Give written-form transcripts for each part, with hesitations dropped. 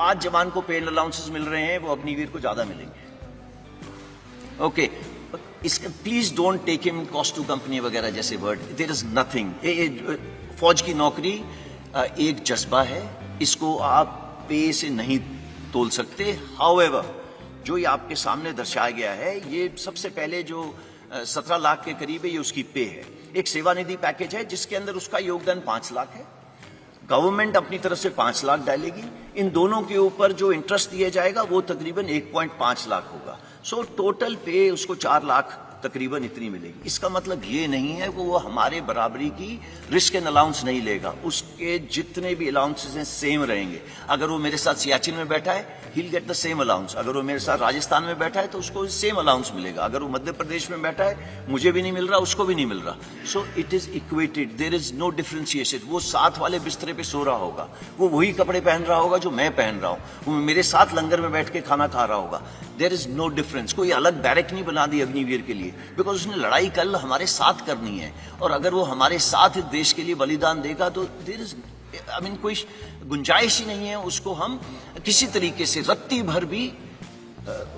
आज जवान को पेड अलाउंसेस मिल रहे हैं वो अग्निवीर को ज्यादा मिलेंगे। ओके, इसका please don't take him cost to company वगैरह जैसे वर्ड, देयर इज नथिंग। फौज की नौकरी एक जज्बा है, इसको आप पे से नहीं तोल सकते। हाउएवर, जो ये आपके सामने दर्शाया गया है, ये सबसे पहले जो 17 लाख के करीब है, ये उसकी पे है। एक सेवानिधि पैकेज है जिसके अंदर उसका योगदान 5 लाख है। गवर्नमेंट अपनी तरफ से 5 लाख डालेगी। इन दोनों के ऊपर जो इंटरेस्ट दिया जाएगा वो तकरीबन 1.5 लाख होगा। सो टोटल पे उसको 4 लाख तकरीबन इतनी मिलेगी। इसका मतलब ये नहीं है कि वो हमारे बराबरी की रिस्क एंड अलाउंस नहीं लेगा। उसके जितने भी अलाउंसेस हैं सेम रहेंगे। अगर वो मेरे साथ सियाचिन में बैठा है, he will get the same allowance. अगर वो मेरे साथ राजस्थान में बैठा है तो उसको सेम अलाउंस मिलेगा। अगर वो मध्य प्रदेश में बैठा है, मुझे भी नहीं मिल रहा, उसको भी नहीं मिल रहा। So it is equated, there is no differentiation. वो साथ वाले बिस्तरे पे सो रहा होगा, वो वही कपड़े पहन रहा होगा जो मैं पहन रहा हूं, वो मेरे साथ लंगर में बैठ के खाना खा रहा होगा। There is no difference. कोई अलग बैरक नहीं बना दी अग्निवीर के लिए, बिकॉज उसने लड़ाई कल हमारे साथ करनी है। और अगर वो हमारे साथ देश के लिए बलिदान देगा तो देयर इज कोई गुंजाइश ही नहीं है उसको हम किसी तरीके से रत्ती भर भी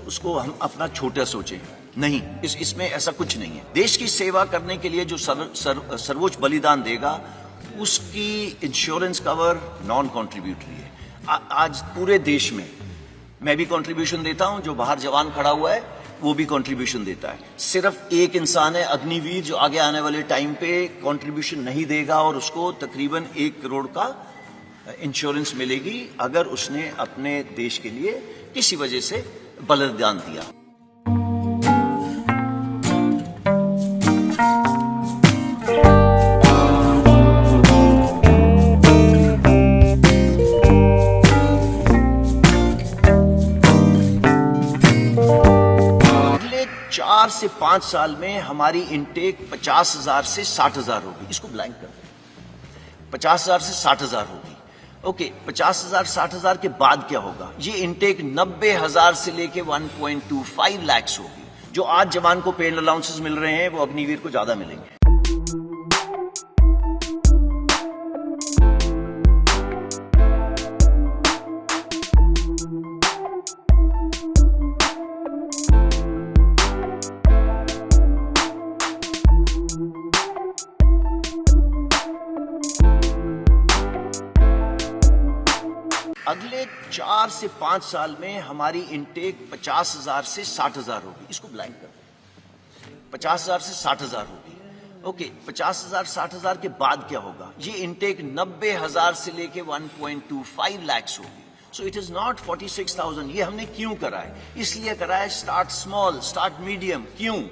उसको हम अपना छोटा सोचें। नहीं, इसमें ऐसा कुछ नहीं है। देश की सेवा करने के लिए जो सर्वोच्च बलिदान देगा उसकी इंश्योरेंस कवर नॉन कॉन्ट्रीब्यूटरी है। आज पूरे देश में मैं भी कंट्रीब्यूशन देता हूं, जो बाहर जवान खड़ा हुआ है वो भी कंट्रीब्यूशन देता है। सिर्फ एक इंसान है अग्निवीर जो आगे आने वाले टाइम पे कंट्रीब्यूशन नहीं देगा और उसको तकरीबन 1 करोड़ का इंश्योरेंस मिलेगी अगर उसने अपने देश के लिए किसी वजह से बलिदान दिया। अगले 4 से 5 साल में हमारी इनटेक 50,000 से 60,000 होगी। इसको ब्लैंक कर दें, 50,000 से 60,000 होगी। ओके, 50,000 60,000 के बाद क्या होगा? ये इनटेक 90,000 से लेके 1.25 लाख होगी। जो आज जवान को पेड अलाउंसेस मिल रहे हैं वो अग्निवीर को ज्यादा मिलेंगे। अगले 4 से 5 साल में हमारी इनटेक 50,000 से 60,000 होगी। इसको ब्लैंक कर दें, 50,000 से 60,000 होगी। ओके, 50,000 60,000 के बाद क्या होगा? ये इनटेक 90,000 से लेके 1.25 लाख होगी। सो इट इज नॉट 46,000। ये हमने क्यों करा है? इसलिए करा है स्टार्ट स्मॉल, स्टार्ट मीडियम। क्यों?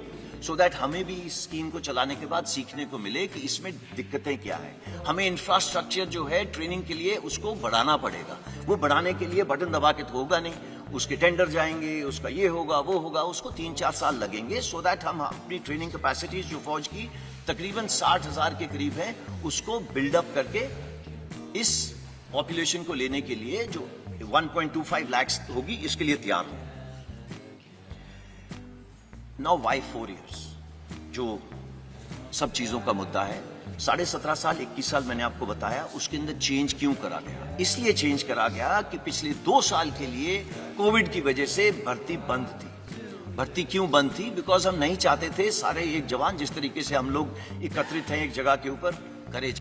सो दैट हमें भी इस स्कीम को चलाने के बाद सीखने को मिले कि इसमें दिक्कतें क्या है। हमें इंफ्रास्ट्रक्चर जो है ट्रेनिंग के लिए उसको बढ़ाना पड़ेगा। वो बढ़ाने के लिए बटन दबा के तो होगा नहीं, उसके टेंडर जाएंगे, उसका ये होगा वो होगा, उसको 3-4 साल लगेंगे। सो दैट हम अपनी ट्रेनिंग कैपेसिटीज जो फौज की तकरीबन 60,000 के करीब है उसको बिल्डअप करके इस पॉपुलेशन को लेने के लिए जो 1.25 लाख होगी इसके लिए तैयार हो। नाउ वाई 4 years, जो सब चीजों का मुद्दा है। 17.5 साल 21 साल मैंने आपको बताया, उसके अंदर चेंज क्यों करा गया? इसलिए चेंज करा गया कि पिछले 2 साल के लिए कोविड की वजह से भर्ती बंद थी। भर्ती क्यों बंद थी? बिकॉज हम नहीं चाहते थे सारे एक जवान जिस तरीके से हम लोग एकत्रित हैं एक जगह के ऊपर करे।